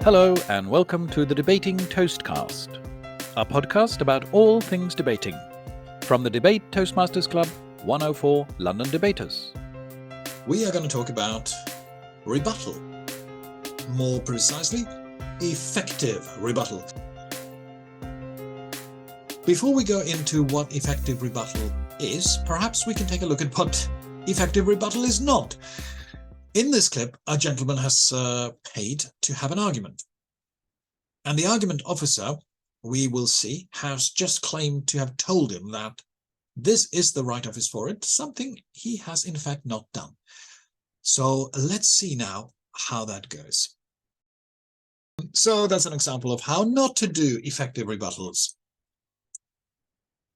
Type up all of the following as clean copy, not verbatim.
Hello and welcome to the Debating Toastcast, a podcast about all things debating, from the Debate Toastmasters Club, 104 London Debaters. We are going to talk about rebuttal. More precisely, effective rebuttal. Before we go into what effective rebuttal is, perhaps we can take a look at what effective rebuttal is not. In this clip, a gentleman has paid to have an argument. And the argument officer, we will see, has just claimed to have told him that this is the right office for it, something he has in fact not done. So let's see now how that goes. So that's an example of how not to do effective rebuttals.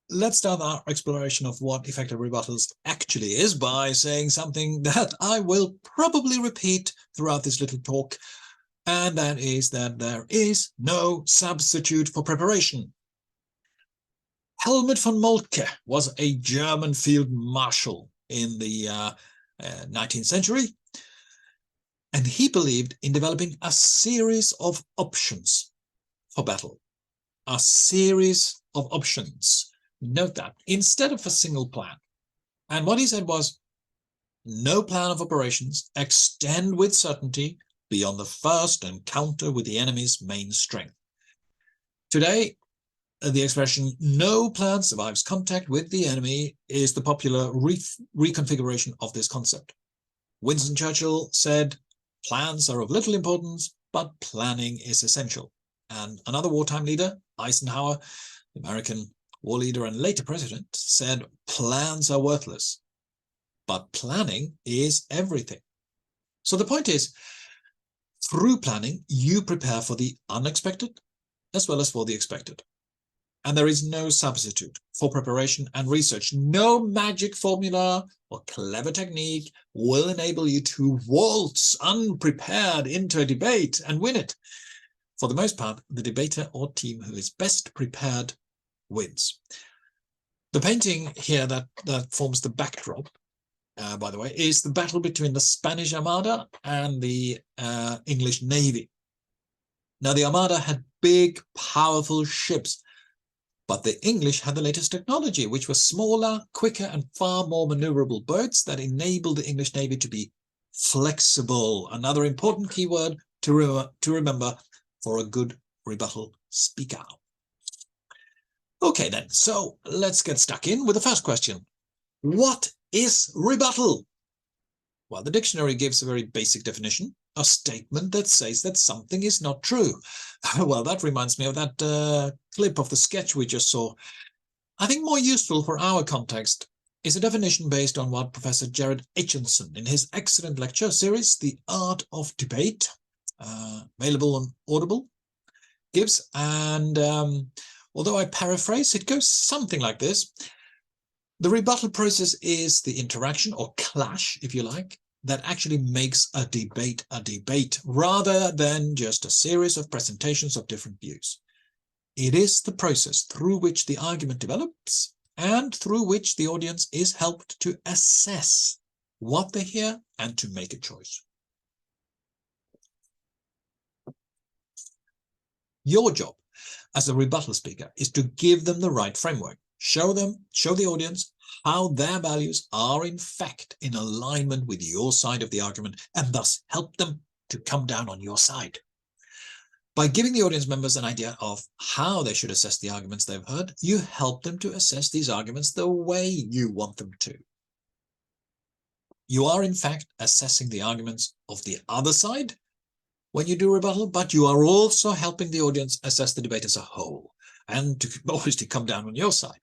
Let's start our exploration of what effective rebuttals actually is by saying something that I will probably repeat throughout this little talk, and that is that there is no substitute for preparation. Helmut von Moltke was a German field marshal in the 19th century, and he believed in developing a series of options for battle. A series of options. Note that, instead of a single plan. And what he said was, no plan of operations extend with certainty beyond the first encounter with the enemy's main strength. Today, the expression, no plan survives contact with the enemy, is the popular reconfiguration of this concept. Winston Churchill said, plans are of little importance, but planning is essential. And another wartime leader, Eisenhower, the American war leader and later president, said plans are worthless, but planning is everything. So the point is, through planning, you prepare for the unexpected as well as for the expected. And there is no substitute for preparation and research. No magic formula or clever technique will enable you to waltz unprepared into a debate and win it. For the most part, the debater or team who is best prepared wins. The painting here that forms the backdrop, by the way, is the battle between the Spanish Armada and the English Navy. Now, the Armada had big, powerful ships, but the English had the latest technology, which was smaller, quicker, and far more maneuverable boats that enabled the English Navy to be flexible. Another important keyword to remember for a good rebuttal speaker. Okay then, so let's get stuck in with the first question. What is rebuttal? Well, the dictionary gives a very basic definition, a statement that says that something is not true. Well, that reminds me of that clip of the sketch we just saw. I think more useful for our context is a definition based on what Professor Jared Aitchison in his excellent lecture series, The Art of Debate, available on Audible, gives. And although I paraphrase, it goes something like this. The rebuttal process is the interaction, or clash, if you like, that actually makes a debate, rather than just a series of presentations of different views. It is the process through which the argument develops and through which the audience is helped to assess what they hear and to make a choice. Your job as a rebuttal speaker is to give them the right framework. Show the audience how their values are in fact in alignment with your side of the argument, and thus help them to come down on your side. By giving the audience members an idea of how they should assess the arguments they've heard, you help them to assess these arguments the way you want them to. You are in fact assessing the arguments of the other side when you do rebuttal, but you are also helping the audience assess the debate as a whole, and to obviously come down on your side.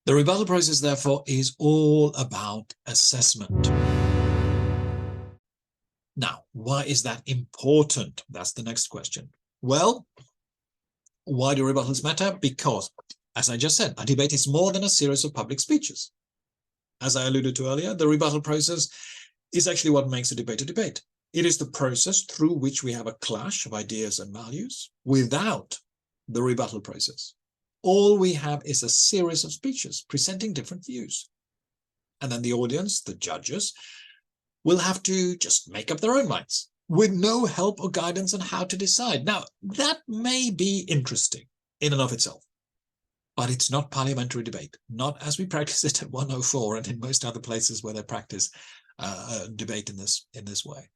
The rebuttal process, therefore, is all about assessment. Now, why is that important? That's the next question. Well, why do rebuttals matter? Because, as I just said, a debate is more than a series of public speeches. As I alluded to earlier, the rebuttal process is actually what makes a debate a debate. It is the process through which we have a clash of ideas and values. Without the rebuttal process, all we have is a series of speeches presenting different views. And then the audience, the judges, will have to just make up their own minds with no help or guidance on how to decide. Now, that may be interesting in and of itself, but it's not parliamentary debate, not as we practice it at 104 and in most other places where they practice debate in this way.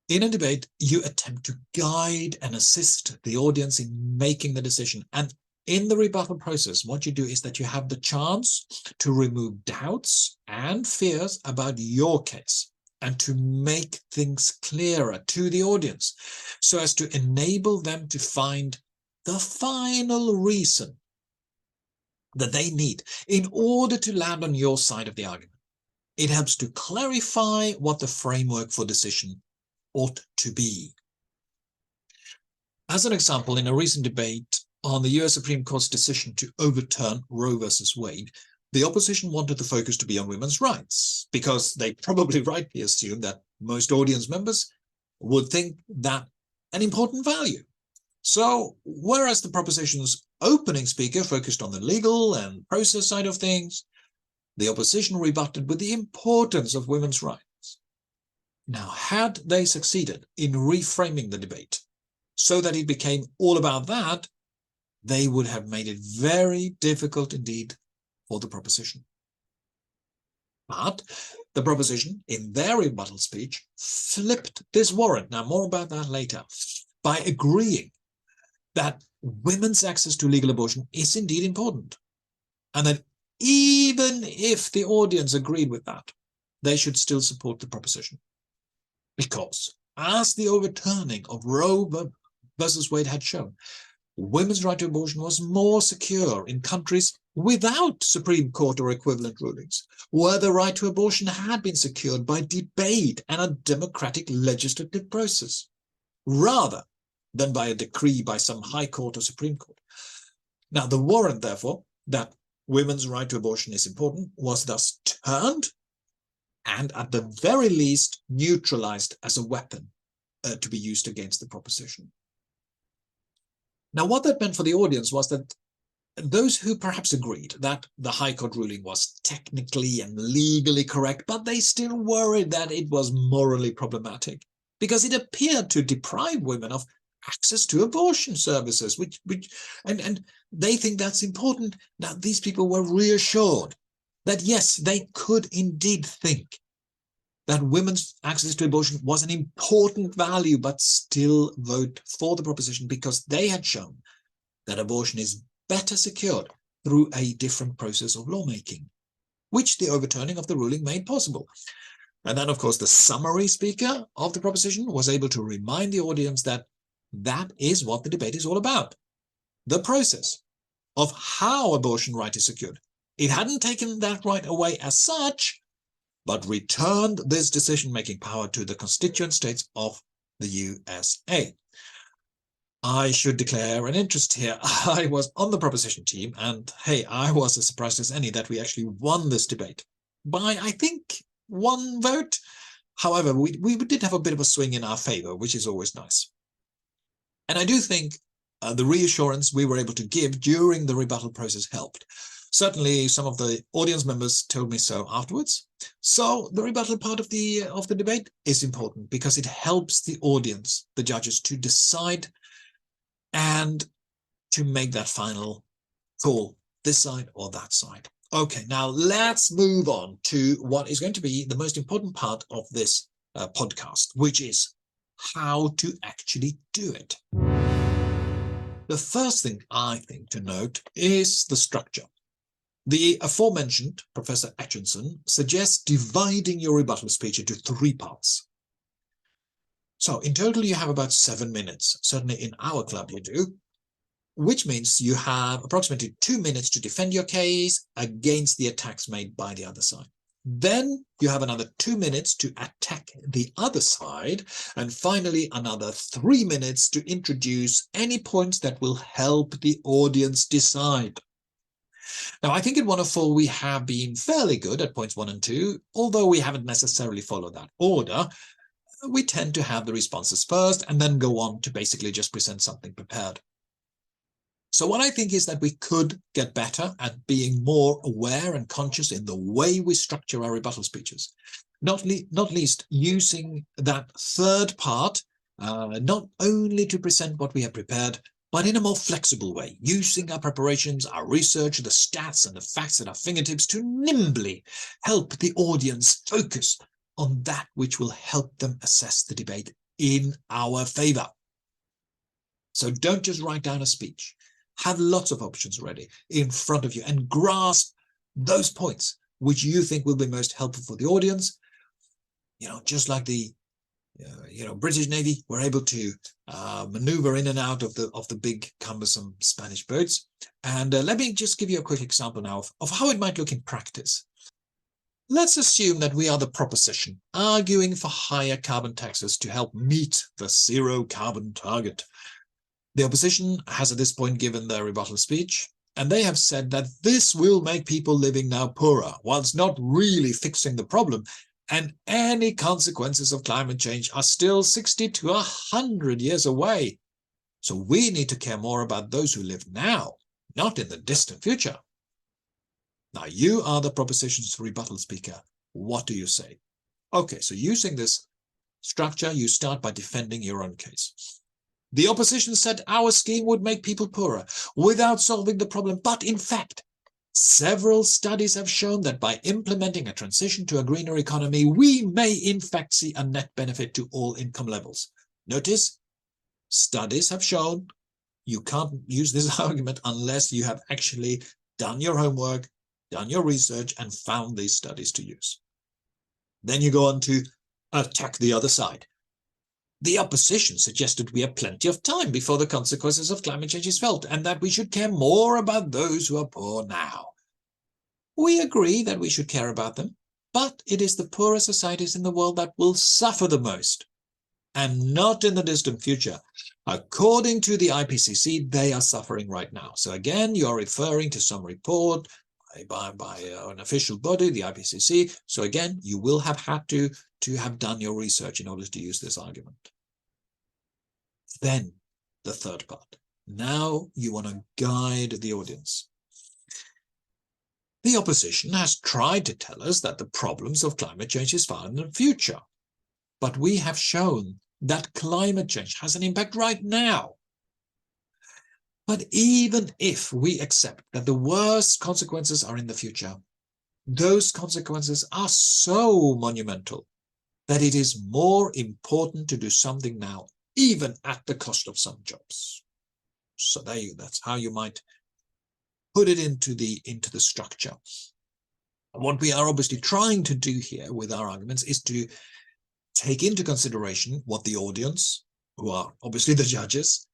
In a debate, you attempt to guide and assist the audience in making the decision. And in the rebuttal process, what you do is that you have the chance to remove doubts and fears about your case and to make things clearer to the audience so as to enable them to find the final reason that they need in order to land on your side of the argument. It helps to clarify what the framework for decision ought to be. As an example, in a recent debate on the US Supreme Court's decision to overturn Roe versus Wade, the opposition wanted the focus to be on women's rights because they probably rightly assumed that most audience members would think that an important value. So, whereas the proposition's opening speaker focused on the legal and process side of things, the opposition rebutted with the importance of women's rights. Now, had they succeeded in reframing the debate so that it became all about that, they would have made it very difficult indeed for the proposition. But the proposition, in their rebuttal speech, flipped this warrant, now more about that later, by agreeing that women's access to legal abortion is indeed important, and that even if the audience agreed with that, they should still support the proposition. Because, as the overturning of Roe versus Wade had shown, women's right to abortion was more secure in countries without Supreme Court or equivalent rulings, where the right to abortion had been secured by debate and a democratic legislative process, rather than by a decree by some High Court or Supreme Court. Now, the warrant, therefore, that women's right to abortion is important, was thus turned and at the very least neutralized as a weapon to be used against the proposition. Now, what that meant for the audience was that those who perhaps agreed that the High Court ruling was technically and legally correct, but they still worried that it was morally problematic because it appeared to deprive women of access to abortion services, and they think that's important. Now, these people were reassured that yes, they could indeed think that women's access to abortion was an important value, but still vote for the proposition because they had shown that abortion is better secured through a different process of lawmaking, which the overturning of the ruling made possible. And then, of course, the summary speaker of the proposition was able to remind the audience that that is what the debate is all about, the process of how abortion right is secured. It hadn't taken that right away as such, but returned this decision-making power to the constituent states of the USA. I should declare an interest here. I was on the proposition team, and hey, I was as surprised as any that we actually won this debate by, I think, one vote. However, we did have a bit of a swing in our favor, which is always nice. And I do think the reassurance we were able to give during the rebuttal process helped. Certainly, some of the audience members told me so afterwards. So the rebuttal part of the debate is important because it helps the audience, the judges, to decide and to make that final call, this side or that side. Okay, now let's move on to what is going to be the most important part of this podcast, which is how to actually do it. The first thing I think to note is the structure. The aforementioned Professor Atchison suggests dividing your rebuttal speech into 3 parts. So in total, you have about 7 minutes. Certainly in our club you do, which means you have approximately 2 minutes to defend your case against the attacks made by the other side. Then you have another 2 minutes to attack the other side, and finally another 3 minutes to introduce any points that will help the audience decide. Now, I think in 104 we have been fairly good at points 1 and 2, although we haven't necessarily followed that order. We tend to have the responses first and then go on to basically just present something prepared. So what I think is that we could get better at being more aware and conscious in the way we structure our rebuttal speeches. Not least using that third part, not only to present what we have prepared, but in a more flexible way, using our preparations, our research, the stats and the facts at our fingertips to nimbly help the audience focus on that which will help them assess the debate in our favor. So don't just write down a speech. Have lots of options ready in front of you and grasp those points which you think will be most helpful for the audience. Just like the British Navy were able to maneuver in and out of the big cumbersome Spanish boats. And let me just give you a quick example now of how it might look in practice. Let's assume that we are the proposition arguing for higher carbon taxes to help meet the zero carbon target. The opposition has at this point given their rebuttal speech, and they have said that this will make people living now poorer, whilst not really fixing the problem, and any consequences of climate change are still 60 to 100 years away. So we need to care more about those who live now, not in the distant future. Now you are the proposition's rebuttal speaker. What do you say? Okay, so using this structure, you start by defending your own case. The opposition said our scheme would make people poorer without solving the problem. But in fact, several studies have shown that by implementing a transition to a greener economy, we may in fact see a net benefit to all income levels. Notice, studies have shown you can't use this argument unless you have actually done your homework, done your research, and found these studies to use. Then you go on to attack the other side. The opposition suggested we have plenty of time before the consequences of climate change is felt, and that we should care more about those who are poor now. We agree that we should care about them, but it is the poorer societies in the world that will suffer the most, and not in the distant future. According to the IPCC, they are suffering right now. So again, you are referring to some report by an official body, the IPCC. So again, you will have had to have done your research in order to use this argument. Then the third part. Now you want to guide the audience. The opposition has tried to tell us that the problems of climate change is far in the future. But we have shown that climate change has an impact right now. But even if we accept that the worst consequences are in the future, those consequences are so monumental that it is more important to do something now, even at the cost of some jobs. So that's how you might put it into the structure. What we are obviously trying to do here with our arguments is to take into consideration what the audience, who are obviously the judges,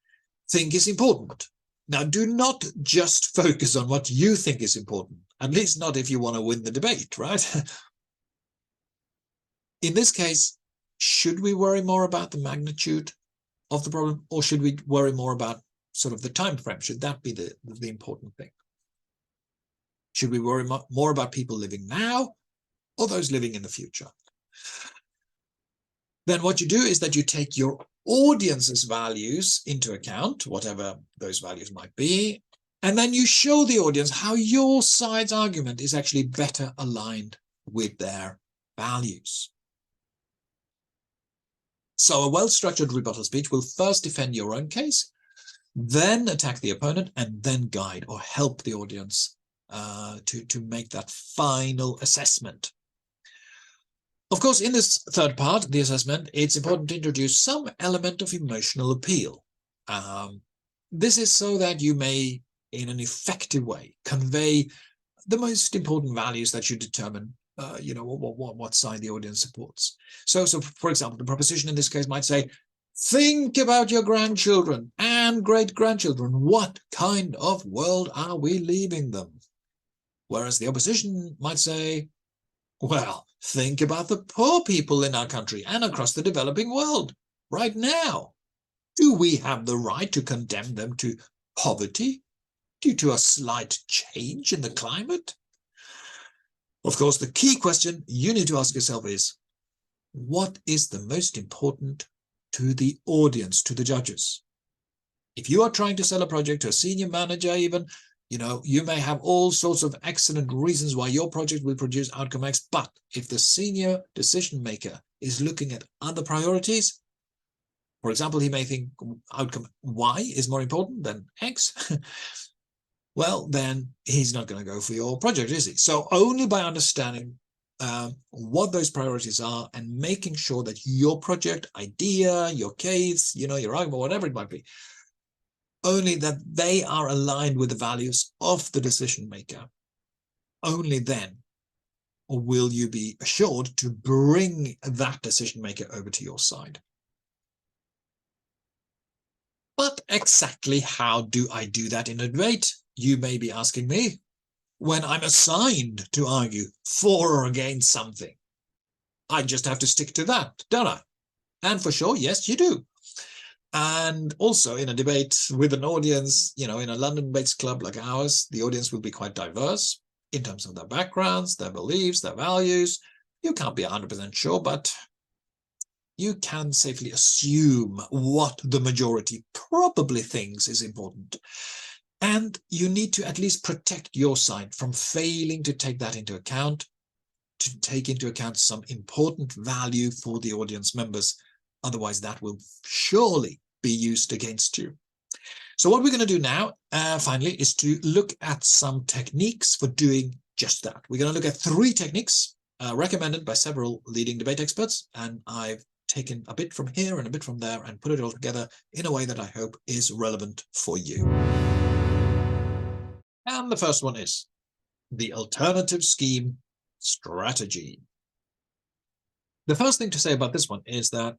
think is important. Now, do not just focus on what you think is important, at least not if you want to win the debate, right? In this case, should we worry more about the magnitude of the problem, or should we worry more about sort of the time frame? Should that be the important thing? Should we worry more about people living now or those living in the future? Then what you do is that you take your audience's values into account, whatever those values might be, and then you show the audience how your side's argument is actually better aligned with their values. So a well-structured rebuttal speech will first defend your own case, then attack the opponent, and then guide or help the audience to make that final assessment. Of course, in this third part, the assessment, it's important to introduce some element of emotional appeal. This is so that you may, in an effective way, convey the most important values that you determine, what side the audience supports. So for example, the proposition in this case might say, think about your grandchildren and great-grandchildren. What kind of world are we leaving them? Whereas the opposition might say, well, think about the poor people in our country and across the developing world right now. Do we have the right to condemn them to poverty due to a slight change in the climate? Of course, the key question you need to ask yourself is, what is the most important to the audience, to the judges? If you are trying to sell a project to a senior manager even, You may have all sorts of excellent reasons why your project will produce outcome X, but if the senior decision maker is looking at other priorities, for example, he may think outcome Y is more important than X, well, then he's not going to go for your project, is he? So only by understanding what those priorities are and making sure that your project idea, your case, your argument, whatever it might be, only that they are aligned with the values of the decision maker, only then will you be assured to bring that decision maker over to your side. But exactly how do I do that in a debate? You may be asking me, when I'm assigned to argue for or against something. I just have to stick to that, don't I? And for sure, yes, you do. And also in a debate with an audience, in a London-based club like ours, the audience will be quite diverse in terms of their backgrounds, their beliefs, their values. You can't be 100% sure, but you can safely assume what the majority probably thinks is important. And you need to at least protect your side from failing to take that into account, to take into account some important value for the audience members. Otherwise, that will surely be used against you. So what we're going to do now, finally, is to look at some techniques for doing just that. We're going to look at 3 techniques recommended by several leading debate experts, and I've taken a bit from here and a bit from there and put it all together in a way that I hope is relevant for you. And the first one is the alternative scheme strategy. The first thing to say about this one is that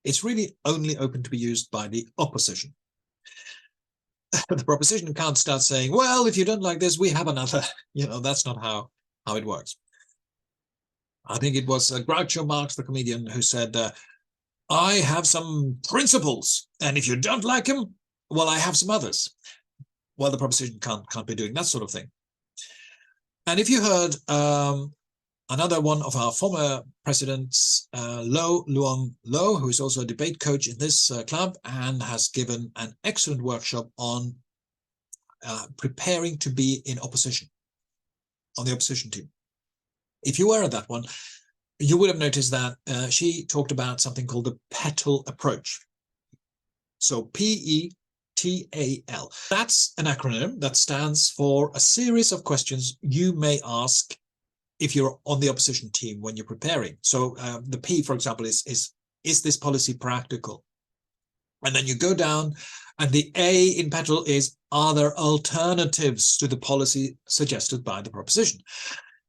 it's really only open to be used by the opposition. The proposition can't start saying, well, if you don't like this, we have another. That's not how it works. I think it was Groucho Marx, the comedian, who said, I have some principles, and if you don't like them, well, I have some others. Well, the proposition can't be doing that sort of thing. And if you heard another one of our former presidents, Luong Lo, who is also a debate coach in this club and has given an excellent workshop on preparing to be in opposition, on the opposition team. If you were at that one, you would have noticed that she talked about something called the petal approach. So PETAL. That's an acronym that stands for a series of questions you may ask if you're on the opposition team when you're preparing. So the P, for example, is this policy practical? And then you go down, and the A in petal is, are there alternatives to the policy suggested by the proposition?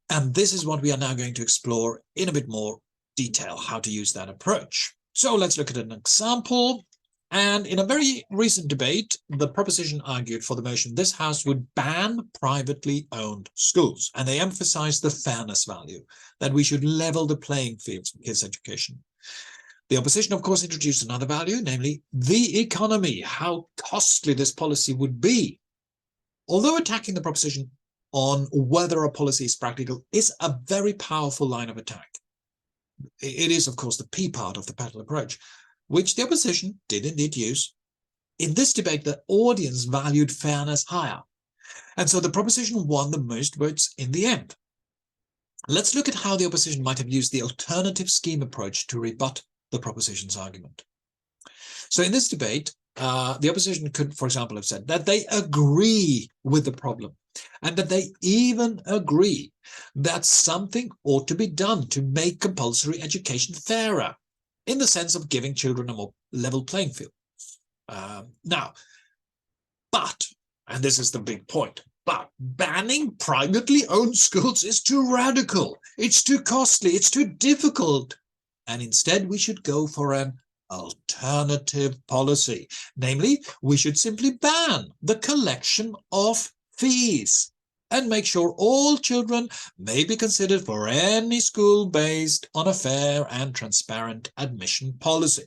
And this is what we are now going to explore in a bit more detail, how to use that approach. So let's look at an example. And in a very recent debate, the proposition argued for the motion this House would ban privately owned schools. And they emphasized the fairness value, that we should level the playing fields for kids' education. The opposition, of course, introduced another value, namely the economy, how costly this policy would be. Although attacking the proposition on whether a policy is practical is a very powerful line of attack. It is, of course, the P part of the petal approach, which the opposition did indeed use. In this debate, the audience valued fairness higher, and so the proposition won the most votes in the end. Let's look at how the opposition might have used the alternative scheme approach to rebut the proposition's argument. So in this debate, the opposition could, for example, have said that they agree with the problem, and that they even agree that something ought to be done to make compulsory education fairer, in the sense of giving children a more level playing field. But, and this is the big point, but banning privately owned schools is too radical, it's too costly, it's too difficult, and instead we should go for an alternative policy. Namely, we should simply ban the collection of fees and make sure all children may be considered for any school based on a fair and transparent admission policy.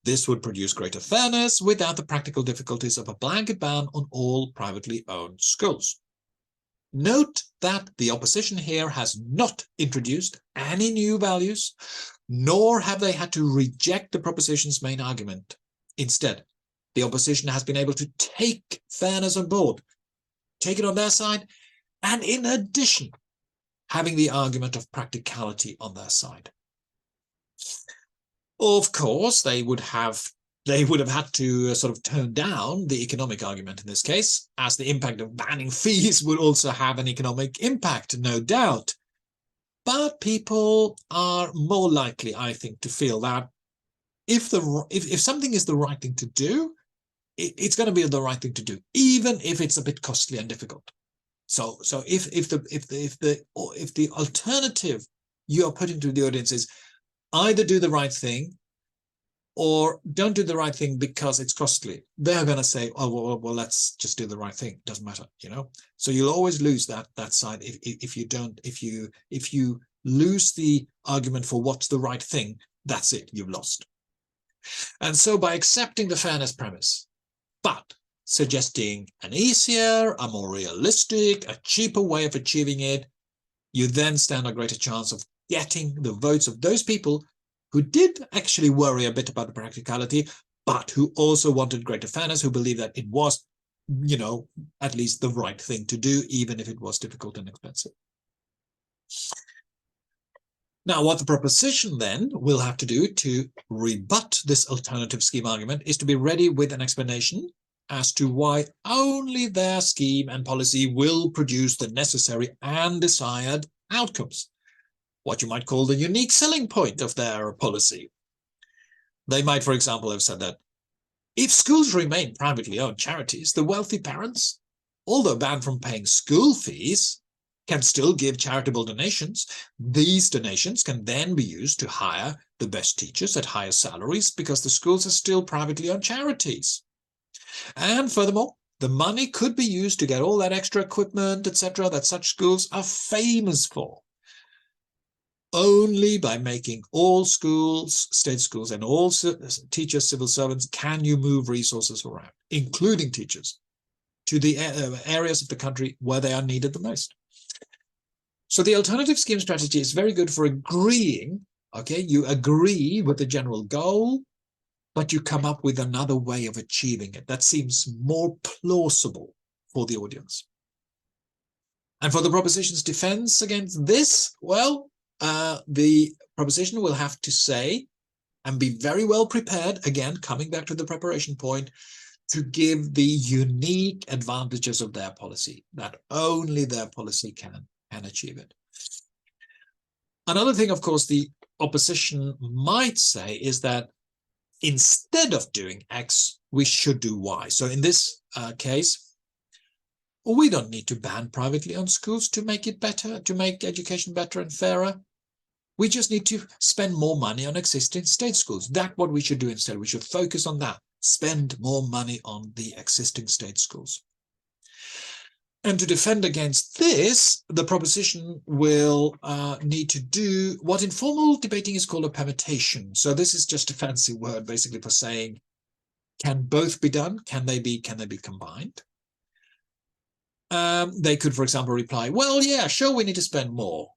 This would produce greater fairness without the practical difficulties of a blanket ban on all privately owned schools. Note that the opposition here has not introduced any new values, nor have they had to reject the proposition's main argument. Instead, the opposition has been able to take fairness on board take it on their side, and in addition, having the argument of practicality on their side. Of course, they would have had to sort of tone down the economic argument in this case, as the impact of banning fees would also have an economic impact, no doubt. But people are more likely, I think, to feel that if something is the right thing to do, it's going to be the right thing to do, even if it's a bit costly and difficult. So if the alternative you are putting to the audience is either do the right thing or don't do the right thing because it's costly, they're going to say, oh, well, let's just do the right thing. Doesn't matter, you know. So you'll always lose that side if you lose the argument for what's the right thing. That's it, you've lost. And so by accepting the fairness premise, but suggesting an easier, a more realistic, a cheaper way of achieving it, you then stand a greater chance of getting the votes of those people who did actually worry a bit about the practicality, but who also wanted greater fairness, who believed that it was, you know, at least the right thing to do, even if it was difficult and expensive. Now, what the proposition then will have to do to rebut this alternative scheme argument is to be ready with an explanation as to why only their scheme and policy will produce the necessary and desired outcomes. What you might call the unique selling point of their policy. They might, for example, have said that if schools remain privately owned charities, the wealthy parents, although banned from paying school fees, can still give charitable donations. These donations can then be used to hire the best teachers at higher salaries because the schools are still privately owned charities. And furthermore, the money could be used to get all that extra equipment, etc., that such schools are famous for. Only by making all schools, state schools, and all teachers, civil servants, can you move resources around, including teachers, to the areas of the country where they are needed the most. So the alternative scheme strategy is very good for agreeing, okay? You agree with the general goal, but you come up with another way of achieving it that seems more plausible for the audience. And for the proposition's defense against this, well, the proposition will have to say and be very well prepared, again, coming back to the preparation point, to give the unique advantages of their policy, that only their policy can achieve it. Another thing, of course, the opposition might say is that instead of doing X, we should do Y. So in this case, we don't need to ban privately owned schools to make it better, to make education better and fairer. We just need to spend more money on existing state schools. That's what we should do instead. We should focus on that. Spend more money on the existing state schools. And to defend against this, the proposition will need to do what in formal debating is called a permutation. So this is just a fancy word basically for saying, can both be done? Can they be combined? They could, for example, reply, well, yeah, sure, we need to spend more.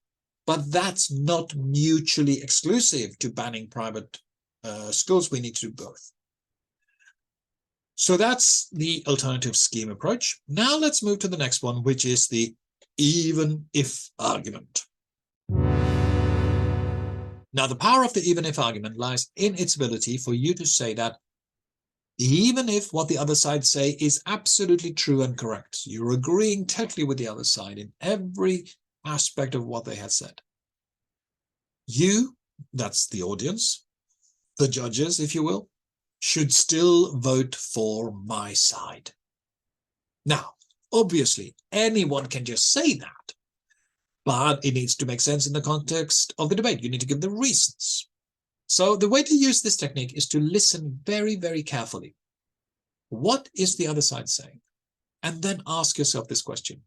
But that's not mutually exclusive to banning private schools. We need to do both. So that's the alternative scheme approach. Now let's move to the next one, which is the even if argument. Now, the power of the even if argument lies in its ability for you to say that even if what the other side say is absolutely true and correct, you're agreeing totally with the other side in every aspect of what they had said. You, that's the audience, the judges, if you will, should still vote for my side. Now, obviously, anyone can just say that, but it needs to make sense in the context of the debate. You need to give the reasons. So the way to use this technique is to listen very, very carefully. What is the other side saying? And then ask yourself this question.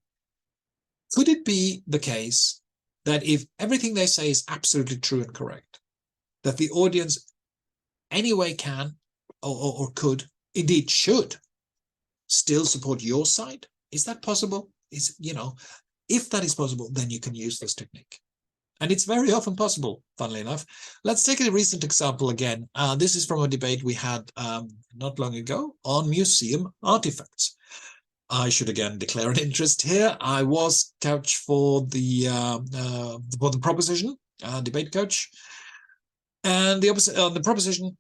Could it be the case that if everything they say is absolutely true and correct, that the audience anyway can or could, indeed should, still support your side? Is that possible? If that is possible, then you can use this technique. And it's very often possible, funnily enough. Let's take a recent example again. This is from a debate we had not long ago on museum artifacts. I should again declare an interest here. I was coach for the proposition, debate coach. And the proposition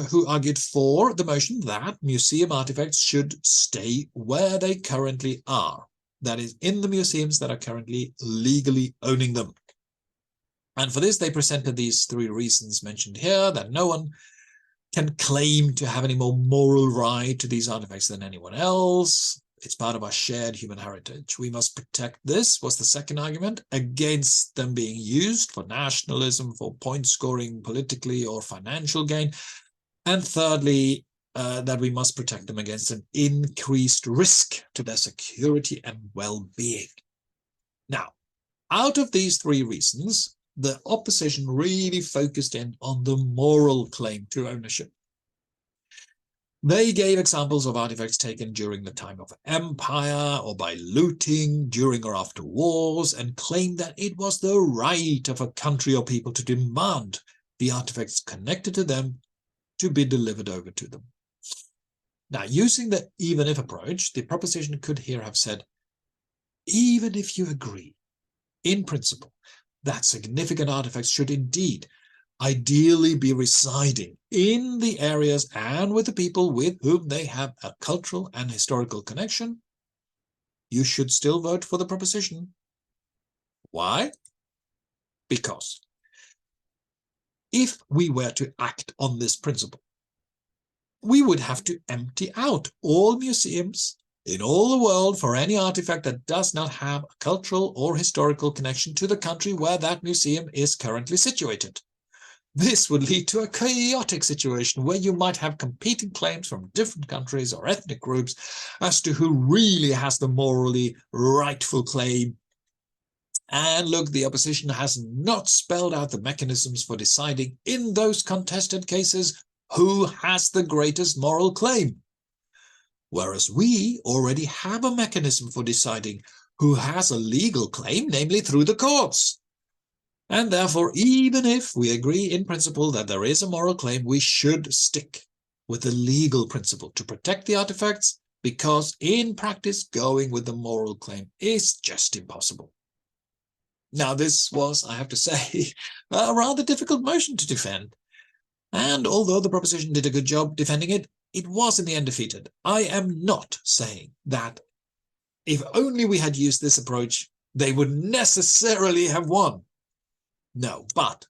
who argued for the motion that museum artifacts should stay where they currently are. That is, in the museums that are currently legally owning them. And for this, they presented these three reasons mentioned here, that no one can claim to have any more moral right to these artifacts than anyone else. It's part of our shared human heritage. We must protect this, was the second argument, against them being used for nationalism, for point scoring politically or financial gain. And thirdly, that we must protect them against an increased risk to their security and well-being. Now, out of these three reasons, the opposition really focused in on the moral claim to ownership. They gave examples of artifacts taken during the time of empire or by looting during or after wars, and claimed that it was the right of a country or people to demand the artifacts connected to them to be delivered over to them. Now, using the even if approach, the proposition could here have said, even if you agree, in principle, that significant artifacts should indeed ideally be residing in the areas and with the people with whom they have a cultural and historical connection, you should still vote for the proposition. Why? Because if we were to act on this principle, we would have to empty out all museums in all the world for any artifact that does not have a cultural or historical connection to the country where that museum is currently situated. This would lead to a chaotic situation where you might have competing claims from different countries or ethnic groups as to who really has the morally rightful claim. And look, the opposition has not spelled out the mechanisms for deciding in those contested cases who has the greatest moral claim. Whereas we already have a mechanism for deciding who has a legal claim, namely through the courts. And therefore, even if we agree in principle that there is a moral claim, we should stick with the legal principle to protect the artifacts, because in practice, going with the moral claim is just impossible. Now, this was, I have to say, a rather difficult motion to defend. And although the proposition did a good job defending it, it was in the end defeated. I am not saying that if only we had used this approach, they would necessarily have won. No, but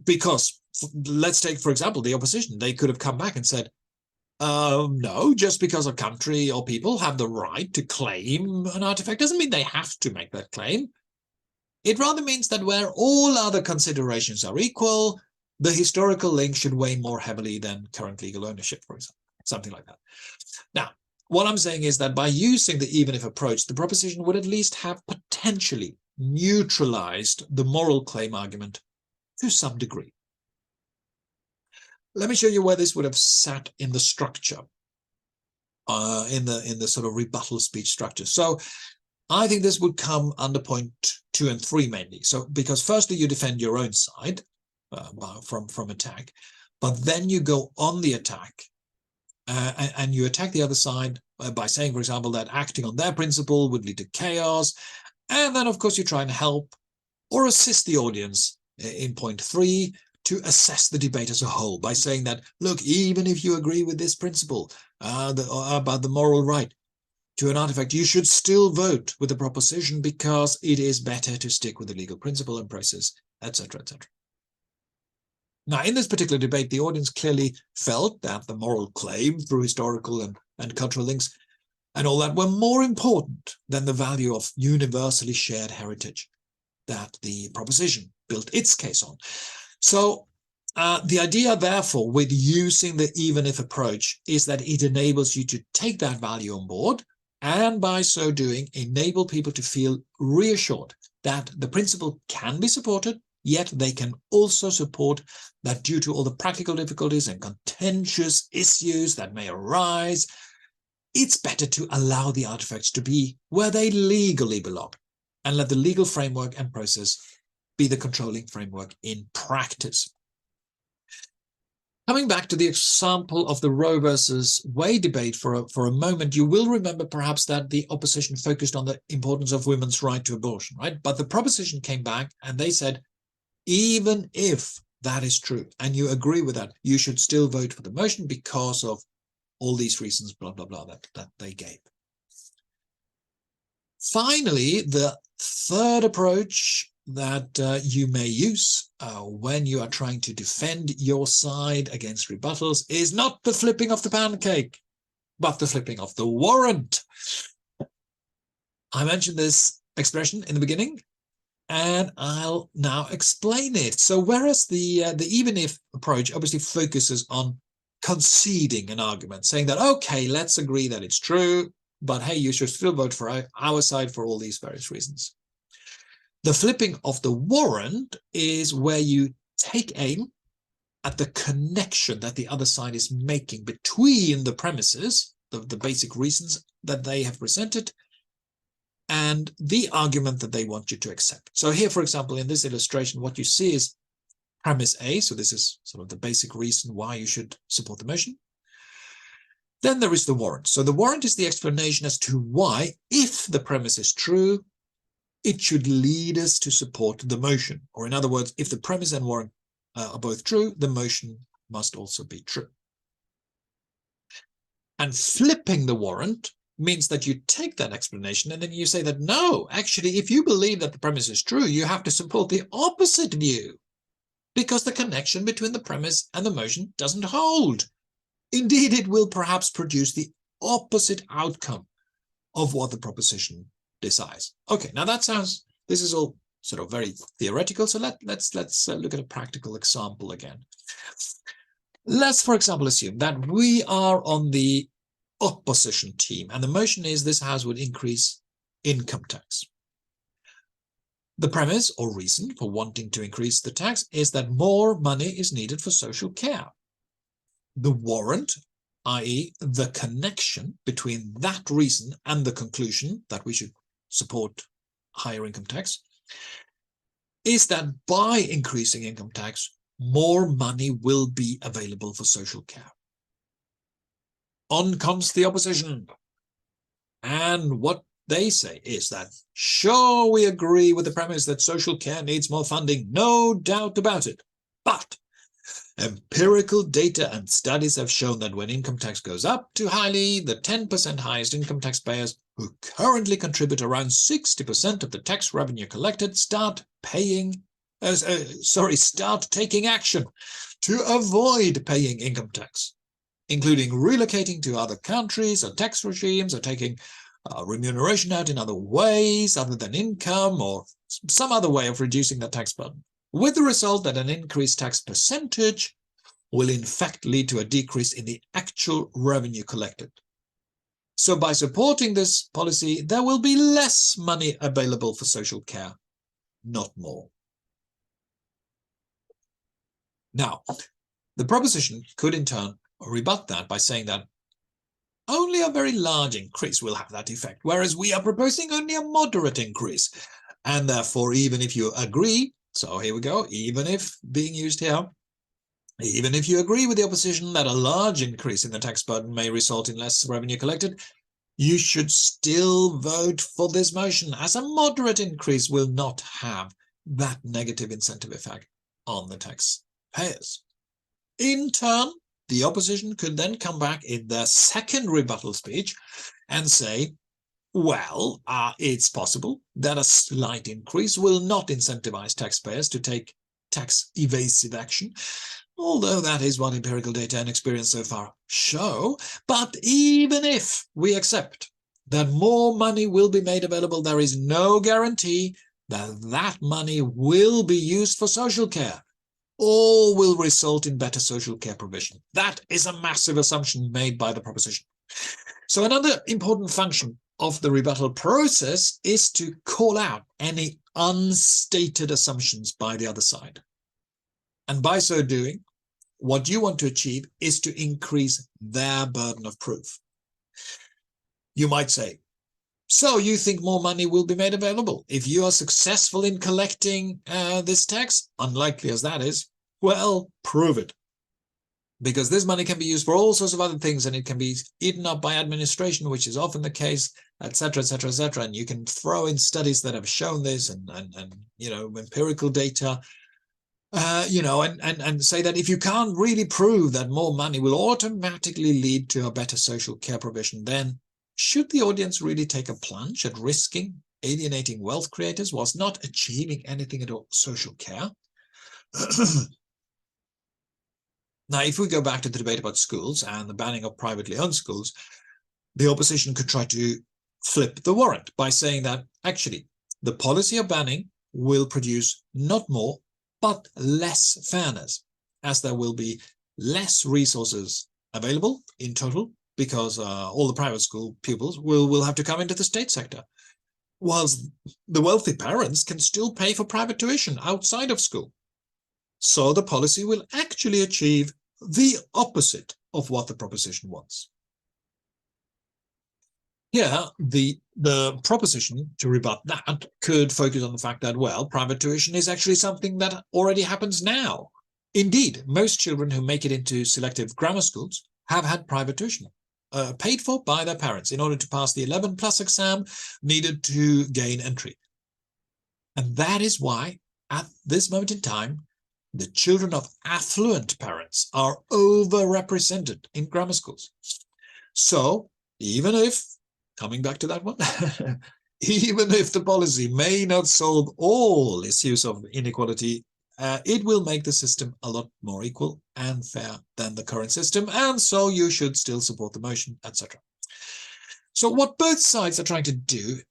because let's take, for example, the opposition. They could have come back and said, no, just because a country or people have the right to claim an artifact doesn't mean they have to make that claim. It rather means that where all other considerations are equal, the historical link should weigh more heavily than current legal ownership, for example, something like that. Now, what I'm saying is that by using the even if approach, the proposition would at least have potentially neutralized the moral claim argument to some degree. Let me show you where this would have sat in the structure, in the sort of rebuttal speech structure. So I think this would come under point 2 and 3 mainly. So because firstly you defend your own side from attack, but then you go on the attack and you attack the other side by saying, for example, that acting on their principle would lead to chaos. And then, of course, you try and help or assist the audience in point 3 to assess the debate as a whole by saying that, look, even if you agree with this principle about the moral right to an artifact, you should still vote with the proposition because it is better to stick with the legal principle and process, etc., etc. Now, in this particular debate, the audience clearly felt that the moral claim through historical and cultural links and all that were more important than the value of universally shared heritage that the proposition built its case on. So the idea, therefore, with using the even if approach is that it enables you to take that value on board and by so doing enable people to feel reassured that the principle can be supported, yet they can also support that due to all the practical difficulties and contentious issues that may arise, it's better to allow the artifacts to be where they legally belong and let the legal framework and process be the controlling framework in practice. Coming back to the example of the Roe versus Wade debate for a moment, you will remember perhaps that the opposition focused on the importance of women's right to abortion, right? But the proposition came back and they said, even if that is true and you agree with that, you should still vote for the motion because of all these reasons, blah, blah, blah, that they gave. Finally, the third approach that you may use when you are trying to defend your side against rebuttals is not the flipping of the pancake, but the flipping of the warrant. I mentioned this expression in the beginning, and I'll now explain it. So whereas the even if approach obviously focuses on conceding an argument, saying that, okay, let's agree that it's true, but hey, you should still vote for our side for all these various reasons. The flipping of the warrant is where you take aim at the connection that the other side is making between the premises, the basic reasons that they have presented, and the argument that they want you to accept. So here, for example, in this illustration, what you see is premise A. So this is sort of the basic reason why you should support the motion. Then there is the warrant. So the warrant is the explanation as to why, if the premise is true, it should lead us to support the motion. Or in other words, if the premise and warrant are both true, the motion must also be true. And flipping the warrant means that you take that explanation and then you say that, no, actually, if you believe that the premise is true, you have to support the opposite view because the connection between the premise and the motion doesn't hold. Indeed, it will perhaps produce the opposite outcome of what the proposition decides. Okay, now this is all sort of very theoretical, so let's look at a practical example again. Let's, for example, assume that we are on the opposition team, and the motion is this House would increase income tax. The premise or reason for wanting to increase the tax is that more money is needed for social care. The warrant, i.e. the connection between that reason and the conclusion that we should support higher income tax, is that by increasing income tax, more money will be available for social care. On comes the opposition. And what they say is that, sure, we agree with the premise that social care needs more funding, no doubt about it. But empirical data and studies have shown that when income tax goes up too highly, the 10% highest income taxpayers, who currently contribute around 60% of the tax revenue collected, start taking action to avoid paying income tax, including relocating to other countries or tax regimes, or taking remuneration out in other ways other than income, or some other way of reducing the tax burden, with the result that an increased tax percentage will in fact lead to a decrease in the actual revenue collected. So by supporting this policy, there will be less money available for social care, not more. Now, the proposition could in turn rebut that by saying that only a very large increase will have that effect, whereas we are proposing only a moderate increase. And therefore, even if you agree, so here we go, even if being used here, even if you agree with the opposition that a large increase in the tax burden may result in less revenue collected, you should still vote for this motion, as a moderate increase will not have that negative incentive effect on the taxpayers. In turn, the opposition could then come back in their second rebuttal speech and say, well, it's possible that a slight increase will not incentivize taxpayers to take tax evasive action, although that is what empirical data and experience so far show. But even if we accept that more money will be made available, there is no guarantee that that money will be used for social care or will result in better social care provision. That is a massive assumption made by the proposition. So another important function of the rebuttal process is to call out any unstated assumptions by the other side. And by so doing, what you want to achieve is to increase their burden of proof. You might say, so you think more money will be made available if you are successful in collecting this tax? Unlikely as that is, well, prove it. because this money can be used for all sorts of other things, and it can be eaten up by administration, which is often the case, etc., etc., etc. And you can throw in studies that have shown this, and empirical data, and say that if you can't really prove that more money will automatically lead to a better social care provision, then should the audience really take a plunge at risking alienating wealth creators whilst not achieving anything at all social care? Now, if we go back to the debate about schools and the banning of privately owned schools, the opposition could try to flip the warrant by saying that actually the policy of banning will produce not more, but less fairness, as there will be less resources available in total, because all the private school pupils will have to come into the state sector, whilst the wealthy parents can still pay for private tuition outside of school. So the policy will actually achieve the opposite of what the proposition wants. Here, the proposition to rebut that could focus on the fact that, well, private tuition is actually something that already happens now. Indeed, most children who make it into selective grammar schools have had private tuition, paid for by their parents in order to pass the 11+ exam needed to gain entry. And that is why, at this moment in time, the children of affluent parents are overrepresented in grammar schools. So, even if, coming back to that one, even if the policy may not solve all issues of inequality, it will make the system a lot more equal and fair than the current system, and so you should still support the motion, etc. So what both sides are trying to do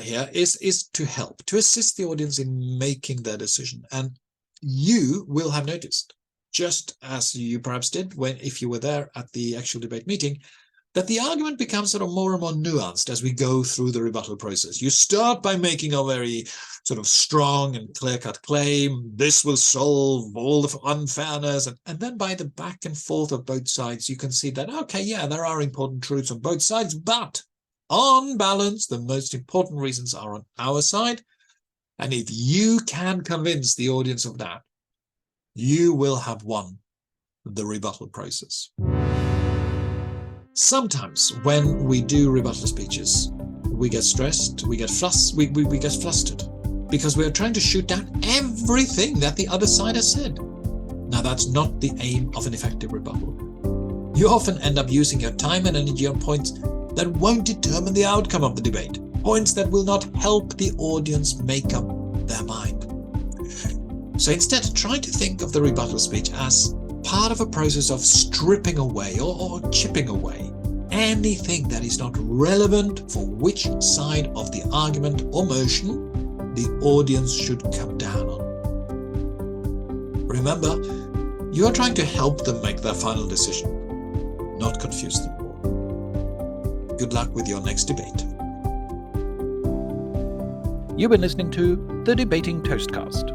here is to help, to assist the audience in making their decision. And you will have noticed, just as you perhaps did if you were there at the actual debate meeting, that the argument becomes sort of more and more nuanced as we go through the rebuttal process. You start by making a very sort of strong and clear-cut claim, this will solve all the unfairness, and then by the back and forth of both sides, you can see that, okay, yeah, there are important truths on both sides, but on balance, the most important reasons are on our side. And if you can convince the audience of that, you will have won the rebuttal process. Sometimes when we do rebuttal speeches, we get stressed, we get flustered, because we are trying to shoot down everything that the other side has said. Now, that's not the aim of an effective rebuttal. You often end up using your time and energy on points that won't determine the outcome of the debate, points that will not help the audience make up their mind. So instead, try to think of the rebuttal speech as part of a process of stripping away or chipping away anything that is not relevant for which side of the argument or motion the audience should come down on. Remember, you are trying to help them make their final decision, not confuse them more. Good luck with your next debate. You've been listening to the Debating Toastcast.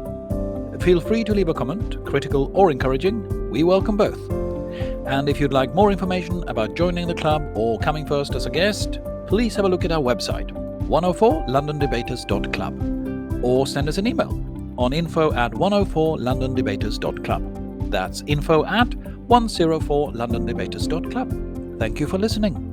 Feel free to leave a comment, critical or encouraging. We welcome both. And if you'd like more information about joining the club or coming first as a guest, please have a look at our website, 104londondebaters.club, or send us an email on info@104londondebaters.club. That's info@104londondebaters.club. Thank you for listening.